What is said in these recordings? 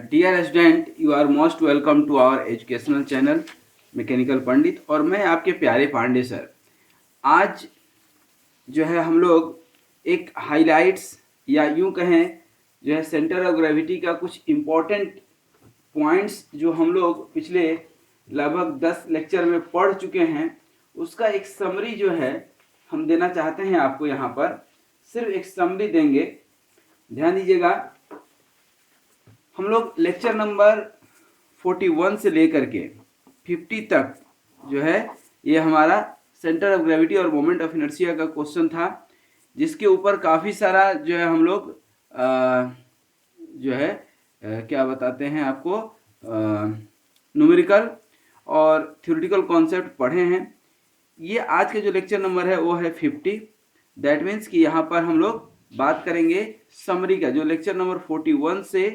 Dear student, you are most welcome to our educational channel Mechanical Pandit. और मैं आपके प्यारे पांडे सर। आज जो है हम लोग एक हाइलाइट्स या यूं कहें जो है सेंटर ऑफ ग्रेविटी का कुछ इम्पोर्टेंट पॉइंट्स जो हम लोग पिछले लगभग 10 लेक्चर में पढ़ चुके हैं, उसका एक समरी जो है हम देना चाहते हैं आपको। यहाँ पर सिर्फ एक समरी देंगे, ध्यान दीजिएगा। हम लोग लेक्चर नंबर 41 से लेकर के 50 तक जो है ये हमारा सेंटर ऑफ ग्रेविटी और मोमेंट ऑफ इनर्शिया का क्वेश्चन था, जिसके ऊपर काफ़ी सारा जो है हम लोग जो है क्या बताते हैं आपको, न्यूमेरिकल और थ्योरेटिकल कॉन्सेप्ट पढ़े हैं। ये आज के जो लेक्चर नंबर है वो है 50। दैट मीन्स कि यहाँ पर हम लोग बात करेंगे समरी का। जो लेक्चर नंबर 41 से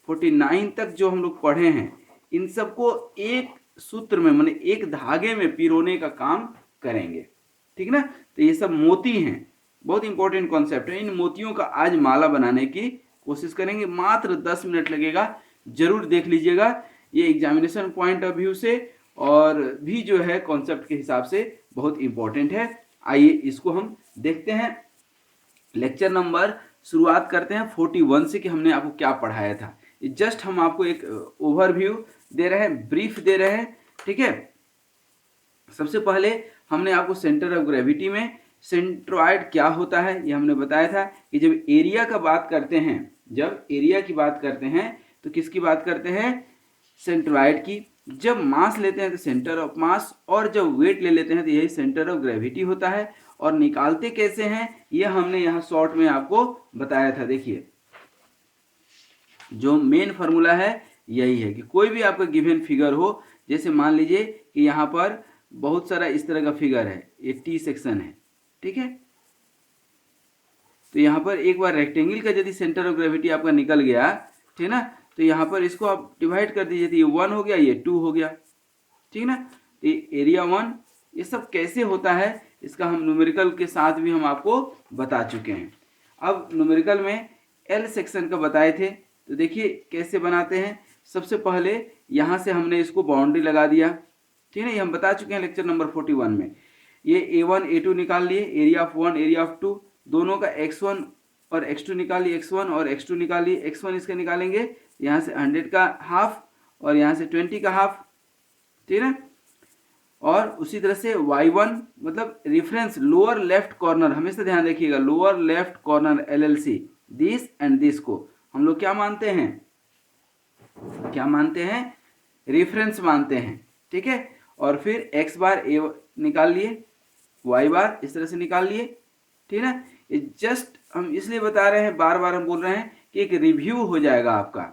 49 तक जो हम लोग पढ़े हैं, इन सबको एक सूत्र में माने एक धागे में पिरोने का काम करेंगे, ठीक ना। तो ये सब मोती हैं, बहुत इंपॉर्टेंट कॉन्सेप्ट है। इन मोतियों का आज माला बनाने की कोशिश करेंगे। मात्र 10 मिनट लगेगा, जरूर देख लीजिएगा। ये एग्जामिनेशन पॉइंट ऑफ व्यू से और भी जो है कॉन्सेप्ट के हिसाब से बहुत इंपॉर्टेंट है। आइए इसको हम देखते हैं। लेक्चर नंबर शुरुआत करते हैं 41 से कि हमने आपको क्या पढ़ाया था। जस्ट हम आपको एक ओवरव्यू दे रहे हैं, ब्रीफ दे रहे हैं, ठीक है। सबसे पहले हमने आपको सेंटर ऑफ ग्रेविटी में सेंट्रॉइड क्या होता है ये हमने बताया था कि जब एरिया का बात करते हैं, जब एरिया की बात करते हैं तो किसकी बात करते हैं? सेंट्रॉइड की। जब मास लेते हैं तो सेंटर ऑफ मास, और जब वेट ले लेते हैं तो यही सेंटर ऑफ ग्रेविटी होता है। और निकालते कैसे हैं ये हमने यहाँ शॉर्ट में आपको बताया था। देखिए, जो मेन फार्मूला है यही है कि कोई भी आपका गिवन फिगर हो, जैसे मान लीजिए कि यहाँ पर बहुत सारा इस तरह का फिगर है, ये टी सेक्शन है, ठीक है। तो यहाँ पर एक बार रेक्टेंगल का यदि सेंटर ऑफ ग्रेविटी आपका निकल गया, ठीक ना, तो यहाँ पर इसको आप डिवाइड कर दीजिए, तो ये 1 हो गया, ये 2 हो गया, ठीक ना। तो एरिया 1, ये सब कैसे होता है इसका हम न्यूमेरिकल के साथ भी हम आपको बता चुके हैं। अब न्यूमेरिकल में एल सेक्शन का बताए थे, तो देखिए कैसे बनाते हैं। सबसे पहले यहाँ से हमने इसको बाउंड्री लगा दिया, ठीक है। ये हम बता चुके हैं लेक्चर नंबर 41 में। ये A1 A2 निकाल लिए, एरिया ऑफ 1 एरिया ऑफ 2, दोनों का x1 और x2 निकालिए, x1 और x2 निकालिए। x1 इसके निकालेंगे यहाँ से 100 का हाफ और यहाँ से 20 का हाफ, ठीक है। और उसी तरह से y1 मतलब रेफरेंस लोअर लेफ्ट कॉर्नर, हमेशा ध्यान रखिएगा, lower left corner LLC, this and this को हम लोग क्या मानते हैं? क्या मानते हैं? रेफरेंस मानते हैं, ठीक है। और फिर x बार a निकाल लिए, y बार इस तरह से निकाल लिए, ठीक है ना। ये जस्ट हम इसलिए बता रहे हैं, बार बार हम बोल रहे हैं कि एक रिव्यू हो जाएगा आपका।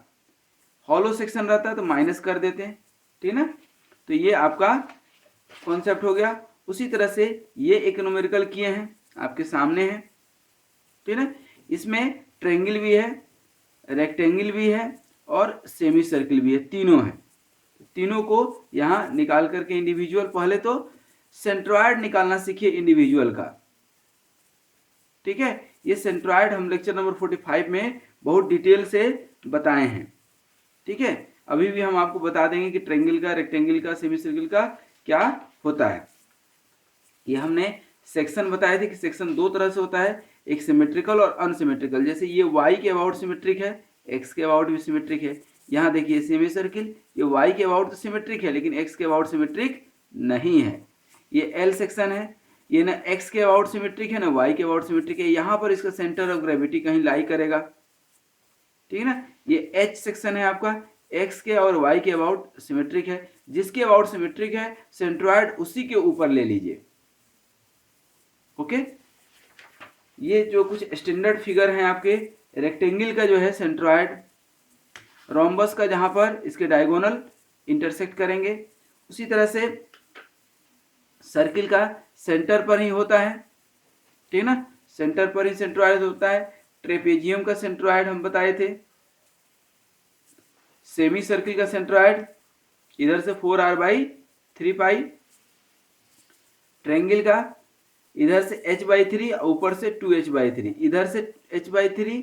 हॉलो सेक्शन रहता है तो माइनस कर देते हैं, ठीक है ना। तो ये आपका कॉन्सेप्ट हो गया। उसी तरह से ये एक न्यूमेरिकल किए हैं, आपके सामने है, ठीक है ना। इसमें ट्रायंगल भी है, रेक्टेंगल भी है और सेमी सर्किल भी है, तीनों है। तीनों को यहाँ निकाल करके इंडिविजुअल, पहले तो सेंट्रॉइड निकालना सीखिए इंडिविजुअल का, ठीक है। ये सेंट्रॉइड हम लेक्चर नंबर 45 में बहुत डिटेल से बताए हैं, ठीक है। अभी भी हम आपको बता देंगे कि ट्रायंगल का, रेक्टेंगल का, सेमी सर्किल का क्या होता है। ये हमने सेक्शन बताए थे कि सेक्शन दो तरह से होता है, एक सिमेट्रिकल और अनसिमेट्रिकल। जैसे ये y के अबाउट सिमेट्रिक है, x के अबाउट भी सिमेट्रिक है। यहाँ देखिए सेमी सर्किल, ये y के अबाउट तो सिमेट्रिक है लेकिन x के अबाउट सिमेट्रिक नहीं है। ये L सेक्शन है, ये ना x के अबाउट सिमेट्रिक है ना y के अबाउट सिमेट्रिक है। यहाँ पर इसका सेंटर ऑफ ग्रेविटी कहीं लाई करेगा, ठीक है ना। ये H सेक्शन है आपका, x के और y के अबाउट सिमेट्रिक है। जिसके अबाउट सिमेट्रिक है सेंट्रॉइड उसी के ऊपर ले लीजिए, ओके। ये जो कुछ स्टैंडर्ड फिगर हैं आपके, रेक्टेंगल का जो है सेंट्रॉइड, रोम्बस का जहां पर इसके डायगोनल इंटरसेक्ट करेंगे, उसी तरह से सर्किल का सेंटर पर ही होता है, ठीक है ना, सेंटर पर ही सेंट्रॉइड होता है। ट्रेपेजियम का सेंट्रॉइड हम बताए थे। सेमी सर्किल का सेंट्रॉइड इधर से 4r/3π, ट्रायंगल का इधर से h/3 ऊपर से 2h/3, इधर से h/3,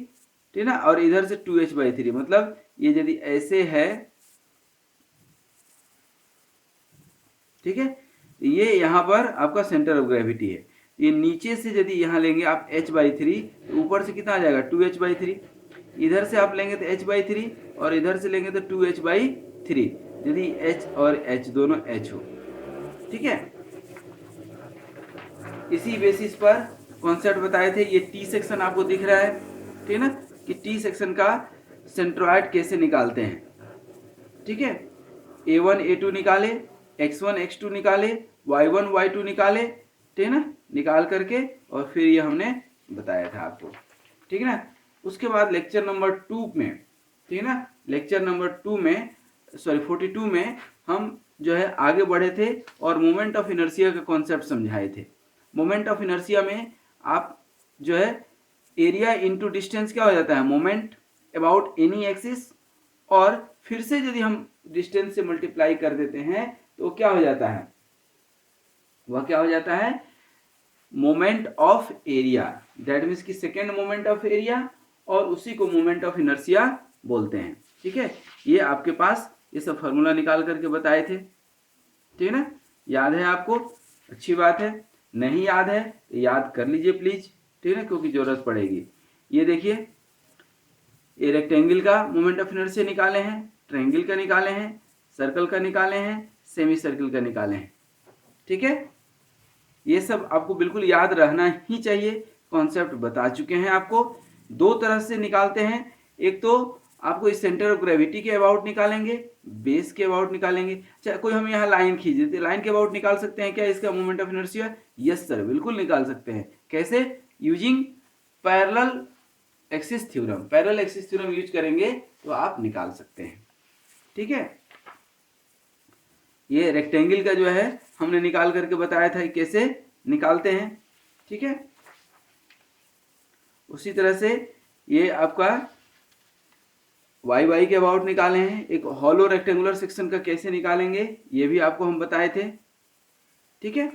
ठीक है ना, और इधर से 2h/3, मतलब ये यदि ऐसे है, ठीक है, ये यहाँ पर आपका सेंटर ऑफ ग्रेविटी है। ये नीचे से यदि यहाँ लेंगे आप h/3 तो ऊपर से कितना आ जाएगा 2h/3, इधर से आप लेंगे तो h/3 और इधर से लेंगे तो 2h/3, यदि h और h दोनों h हो, ठीक है। इसी बेसिस पर कॉन्सेप्ट बताए थे। ये टी सेक्शन आपको दिख रहा है, ठीक है ना, कि टी सेक्शन का सेंट्रोइड कैसे निकालते हैं, ठीक है। a1 a2 निकाले, x1 x2 निकाले, y1 y2 निकाले, ठीक है ना, निकाल करके और फिर ये हमने बताया था आपको, ठीक है ना। उसके बाद लेक्चर नंबर 2 में, ठीक है ना, लेक्चर नंबर 2 में, सॉरी 42 में हम जो है आगे बढ़े थे और मोमेंट ऑफ इनर्शिया का कॉन्सेप्ट समझाए थे। मोमेंट ऑफ इनर्शिया में आप जो है एरिया इनटू डिस्टेंस क्या हो जाता है, मोमेंट अबाउट एनी एक्सिस, और फिर से यदि हम डिस्टेंस से मल्टीप्लाई कर देते हैं तो क्या हो जाता है, वह क्या हो जाता है, moment of area. That means कि सेकेंड मोमेंट ऑफ एरिया, और उसी को मोमेंट ऑफ इनर्शिया बोलते हैं, ठीक है। ये आपके पास ये सब फार्मूला निकाल करके बताए थे, ठीक है ना, याद है आपको, अच्छी बात है। नहीं याद है तो याद कर लीजिए प्लीज, ठीक है ना, क्योंकि जरूरत पड़ेगी। ये देखिए, ये रेक्टेंगल का मोमेंट ऑफ इनर्शिया निकाले हैं, ट्रायंगल का निकाले हैं, सर्कल का निकाले हैं, सेमी सर्कल का निकाले हैं, ठीक है। ये सब आपको बिल्कुल याद रहना ही चाहिए, कॉन्सेप्ट बता चुके हैं आपको। दो तरह से निकालते हैं, एक तो आपको इस सेंटर ऑफ ग्रेविटी के अबाउट निकालेंगे, बेस के अबाउट निकालेंगे। चाहे कोई हम यहाँ लाइन खींच देते, लाइन के अबाउट निकाल सकते हैं क्या इसका moment of inertia? Yes sir, बिल्कुल निकाल सकते हैं। कैसे? Using parallel axis theorem. Parallel axis theorem use करेंगे तो आप निकाल सकते हैं, ठीक है। ये रेक्टेंगल का जो है हमने निकाल करके बताया था कैसे निकालते हैं, ठीक है। उसी तरह से ये आपका वाई वाई के अबाउट निकाले हैं। एक हॉलो रेक्टेंगुलर सेक्शन का कैसे निकालेंगे ये भी आपको हम बताए थे, ठीक है।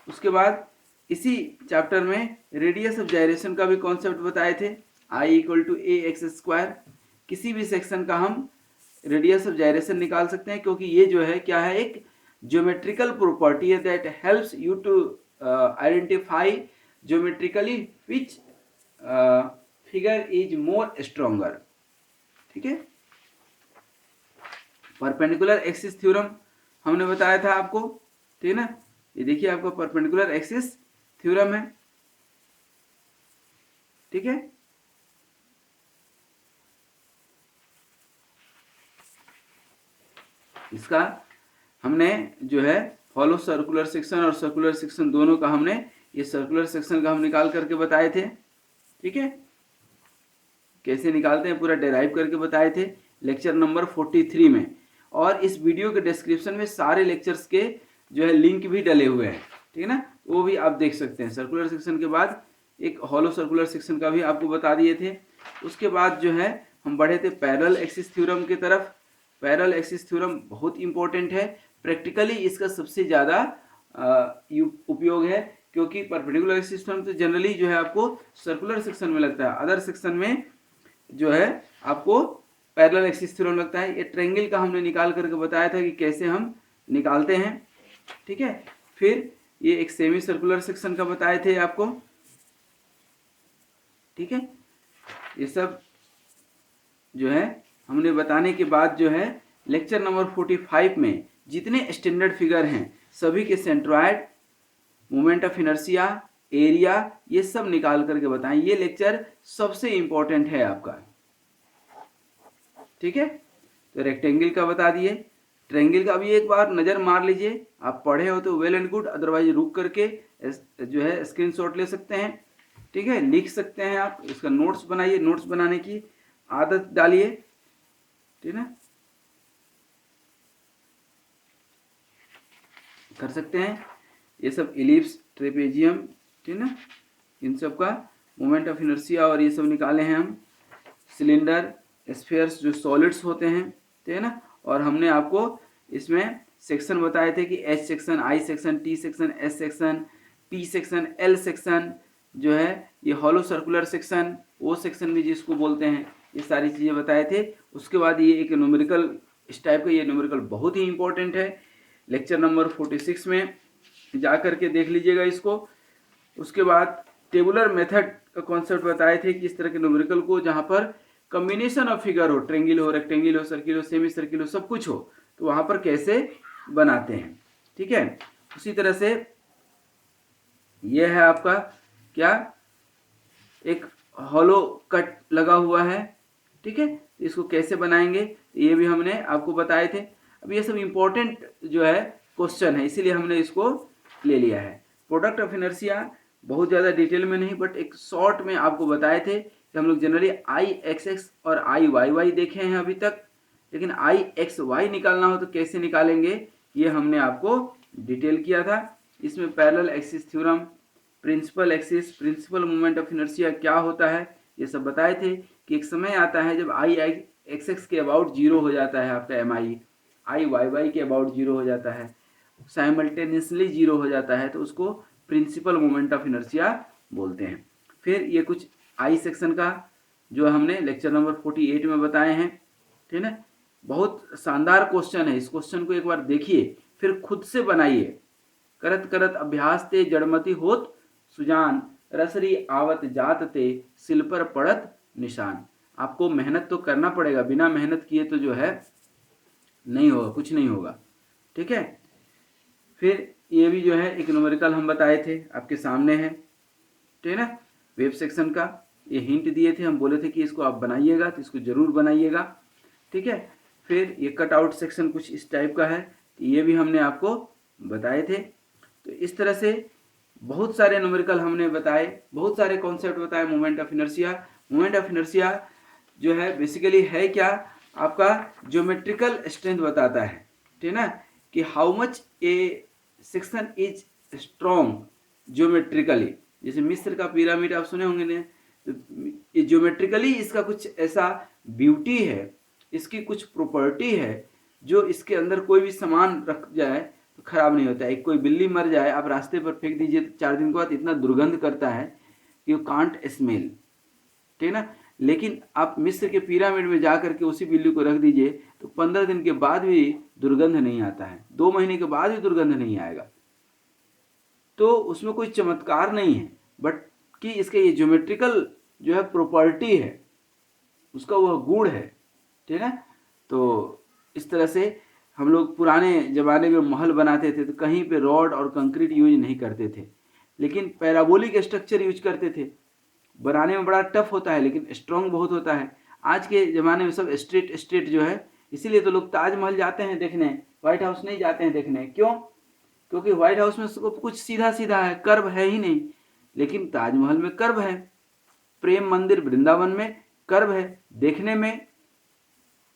उसके बाद इसी चैप्टर में रेडियस ऑफ जायरेशन का भी कॉन्सेप्ट बताए थे, I equal to a x square. किसी भी सेक्शन का हम रेडियस ऑफ जायरेशन निकाल सकते हैं, क्योंकि ये जो है क्या है, एक ज्योमेट्रिकल प्रॉपर्टी है that helps you to identify geometrically which figure is more stronger, ठीक है। परपेंडिकुलर एक्सिस थ्योरम हमने बताया था आपको, ठीक है ना। ये देखिए आपका परपेंडिकुलर एक्सिस थ्योरम है, ठीक है। इसका हमने जो है हॉलो सर्कुलर सेक्शन और सर्कुलर सेक्शन दोनों का हमने, ये सर्कुलर सेक्शन का हम निकाल करके बताए थे, ठीक है। कैसे निकालते हैं पूरा डेराइव करके बताए थे लेक्चर नंबर 43 में। और इस वीडियो के डिस्क्रिप्शन में सारे लेक्चर्स के जो है लिंक भी डले हुए हैं, ठीक है ना, वो भी आप देख सकते हैं। सर्कुलर सेक्शन के बाद एक हॉलो सर्कुलर सेक्शन का भी आपको बता दिए थे। उसके बाद जो है हम बढ़े थे पैरेलल एक्सिस थ्योरम की तरफ। पैरेलल एक्सिस थ्योरम बहुत इंपॉर्टेंट है, प्रैक्टिकली इसका सबसे ज़्यादा उपयोग है, क्योंकि परपेंडिकुलर एक्सिस थ्योरम तो जनरली जो है आपको सर्कुलर सेक्शन में लगता है, अदर सेक्शन में जो है आपको पैरेलल एक्सिस थ्योरम लगता है। ये ट्रायंगल का हमने निकाल करके बताया था कि कैसे हम निकालते हैं, ठीक है। फिर ये एक सेमी सर्कुलर सेक्शन का बताए थे आपको, ठीक है। ये सब जो है हमने बताने के बाद जो है लेक्चर नंबर 45 में जितने स्टैंडर्ड फिगर हैं सभी के centroid, moment of inertia, area, ये सब निकाल करके बताएं। ये लेक्चर सबसे इंपॉर्टेंट है आपका, ठीक है। तो रेक्टेंगल का बता दिए, ट्रायंगल का भी एक बार नज़र मार लीजिए। आप पढ़े हो तो वेल एंड गुड, अदरवाइज रुक करके जो है स्क्रीनशॉट ले सकते हैं, ठीक है, लिख सकते हैं आप। इसका नोट्स बनाइए, नोट्स बनाने की आदत डालिए, ठीक है ना, कर सकते हैं। ये सब इलिप्स, ट्रेपेजियम, ठीक है ना, इन सब का मोमेंट ऑफ इनर्शिया और ये सब निकाले हैं हम। सिलेंडर, स्फीयर्स जो सॉलिड्स होते हैं, ठीक है ना। और हमने आपको इसमें सेक्शन बताए थे कि H section, I section, T section, S section, P section, L section जो है, ये हॉलो सर्कुलर सेक्शन, ओ सेक्शन भी जिसको बोलते हैं, ये सारी चीज़ें बताए थे। उसके बाद ये एक न्यूमेरिकल इस टाइप का, ये न्यूमेरिकल बहुत ही इंपॉर्टेंट है, लेक्चर नंबर 46 में जा करके देख लीजिएगा इसको। उसके बाद टेबुलर मेथड का कॉन्सेप्ट बताए थे कि इस तरह के न्यूमेरिकल को जहाँ पर कॉम्बिनेशन ऑफ फिगर हो, ट्रेंगल हो, रेक्टेंगल हो, सर्किल हो, सेमी सर्किल हो, सब कुछ हो, तो वहाँ पर कैसे बनाते हैं। ठीक है, उसी तरह से ये है आपका क्या, एक हॉलो कट लगा हुआ है। ठीक है, इसको कैसे बनाएंगे ये भी हमने आपको बताए थे। अब ये सब इम्पोर्टेंट जो है क्वेश्चन है, इसीलिए हमने इसको ले लिया है। प्रोडक्ट ऑफ इनर्शिया बहुत ज़्यादा डिटेल में नहीं, बट एक शॉर्ट में आपको बताए थे कि हम लोग जनरली आई एक्स एक्स और आई वाई वाई देखे हैं अभी तक, लेकिन आई एक्स वाई निकालना हो तो कैसे निकालेंगे ये हमने आपको डिटेल किया था। इसमें parallel axis theorem, principal axis, principal moment of inertia क्या होता है, ये सब बताए थे कि एक समय आता है जब आई एक्स एक्स के अबाउट जीरो हो जाता है आपका एम आई वाई वाई के अबाउट जीरो हो जाता है, साइमल्टेनियसली जीरो हो जाता है, तो उसको प्रिंसिपल मोमेंट ऑफ इनर्शिया बोलते हैं। फिर ये कुछ आई सेक्शन का जो हमने लेक्चर नंबर 48 में बताए हैं। ठीक है, बहुत शानदार क्वेश्चन है, इस क्वेश्चन को एक बार देखिए फिर खुद से बनाइए। करत करत अभ्यास ते जड़मति होत सुजान, रसरी आवत जात ते सिल पर पड़त निशान। आपको मेहनत तो करना पड़ेगा, बिना मेहनत किए तो जो है नहीं होगा, कुछ नहीं होगा। ठीक है, फिर ये भी जो है एक न्यूमेरिकल हम बताए थे, आपके सामने है। ठीक है ना, वेब सेक्शन का ये हिंट दिए थे, हम बोले थे कि इसको आप बनाइएगा, तो इसको जरूर बनाइएगा। ठीक है, फिर ये कट आउट सेक्शन कुछ इस टाइप का है, ये भी हमने आपको बताए थे। तो इस तरह से बहुत सारे न्यूमेरिकल हमने बताए, बहुत सारे कॉन्सेप्ट बताए moment of inertia. Moment of inertia जो है बेसिकली है क्या, आपका ज्योमेट्रिकल स्ट्रेंथ बताता है। ठीक है ना, कि how much A section is strong geometrically. जैसे मिस्र का पिरामिड आप सुने होंगे ने, तो ये ज्योमेट्रिकली इसका कुछ ऐसा ब्यूटी है, इसकी कुछ प्रॉपर्टी है, जो इसके अंदर कोई भी सामान रख जाए तो खराब नहीं होता है। एक कोई बिल्ली मर जाए, आप रास्ते पर फेंक दीजिए तो 4 दिन के बाद इतना दुर्गंध करता है कि यू कांट स्मेल। ठीक है ना, लेकिन आप मिस्र के पिरामिड में जा करके उसी बिल्ली को रख दीजिए तो 15 दिन के बाद भी दुर्गंध नहीं आता है, 2 महीने के बाद भी दुर्गंध नहीं आएगा। तो उसमें कोई चमत्कार नहीं है, बट कि इसके ये ज्योमेट्रिकल जो है प्रॉपर्टी है, उसका वह गुण है। ठीक है, तो इस तरह से हम लोग पुराने ज़माने में महल बनाते थे तो कहीं पे रॉड और कंक्रीट यूज नहीं करते थे, लेकिन पैराबोलिक स्ट्रक्चर यूज करते थे। बनाने में बड़ा टफ होता है लेकिन स्ट्रॉन्ग बहुत होता है। आज के ज़माने में सब स्ट्रेट स्ट्रेट जो है, इसीलिए तो लोग ताजमहल जाते हैं देखने, व्हाइट हाउस नहीं जाते हैं देखने। क्यों? क्योंकि व्हाइट हाउस में सब कुछ सीधा सीधा है, कर्व है ही नहीं, लेकिन ताजमहल में कर्व है, प्रेम मंदिर वृंदावन में कर्व है, देखने में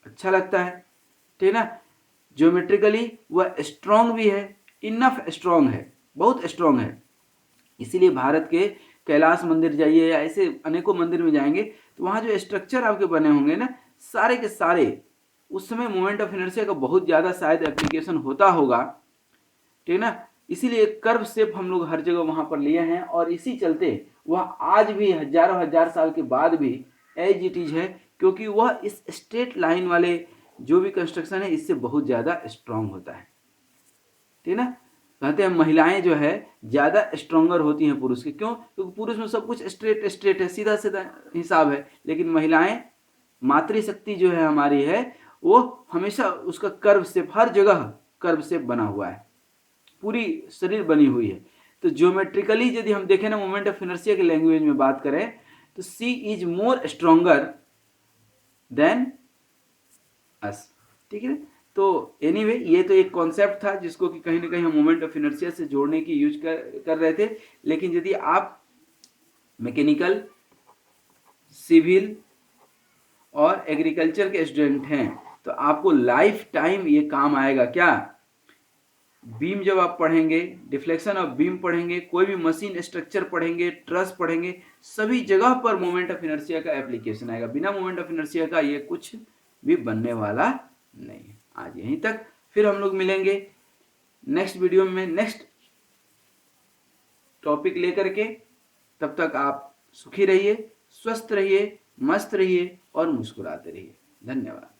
अच्छा लगता है। ठीक है ना, ज्योमेट्रिकली वह स्ट्रॉन्ग भी है, इनफ स्ट्रॉन्ग है, बहुत स्ट्रॉन्ग है। इसीलिए भारत के कैलाश मंदिर जाइए या ऐसे अनेकों मंदिर में जाएंगे तो वहाँ जो स्ट्रक्चर आपके बने होंगे ना, सारे के सारे उस समय मोमेंट ऑफ इनर्शिया का बहुत ज़्यादा शायद एप्लीकेशन होता होगा। ठीक है ना, इसीलिए कर्व शेप हम लोग हर जगह वहाँ पर लिए हैं, और इसी चलते वह आज भी हजारों हजार साल के बाद भी एज इट इज है, क्योंकि वह इस स्ट्रेट लाइन वाले जो भी कंस्ट्रक्शन है इससे बहुत ज़्यादा स्ट्रांग होता है। ठीक है ना, कहते हैं महिलाएं जो है ज़्यादा स्ट्रॉन्गर होती हैं पुरुष के। क्यों? क्योंकि पुरुष में सब कुछ स्ट्रेट स्ट्रेट है, सीधा सीधा हिसाब है, लेकिन महिलाएं, मातृशक्ति जो है हमारी है, वो हमेशा उसका कर्व शेप, हर जगह कर्व शेप बना हुआ है, पूरी शरीर बनी हुई है। तो ज्योमेट्रिकली यदि हम देखें ना, मोमेंट ऑफ इनर्शिया के लैंग्वेज में बात करें तो C is more stronger than us. ठीक है, तो एनीवे ये तो एक कॉन्सेप्ट था जिसको कि कहीं ना कहीं हम मोमेंट ऑफ इनर्शिया से जोड़ने की यूज कर रहे थे। लेकिन यदि आप मैकेनिकल, सिविल और एग्रीकल्चर के स्टूडेंट हैं तो आपको लाइफ टाइम ये काम आएगा। क्या? बीम जब आप पढ़ेंगे, डिफ्लेक्शन ऑफ बीम पढ़ेंगे, कोई भी मशीन स्ट्रक्चर पढ़ेंगे, ट्रस पढ़ेंगे, सभी जगह पर मोमेंट ऑफ इनर्शिया का एप्लीकेशन आएगा। बिना मोमेंट ऑफ इनर्शिया का ये कुछ भी बनने वाला नहीं है। आज यहीं तक, फिर हम लोग मिलेंगे नेक्स्ट वीडियो में नेक्स्ट टॉपिक लेकर के। तब तक आप सुखी रहिए, स्वस्थ रहिए, मस्त रहिए और मुस्कुराते रहिए। धन्यवाद।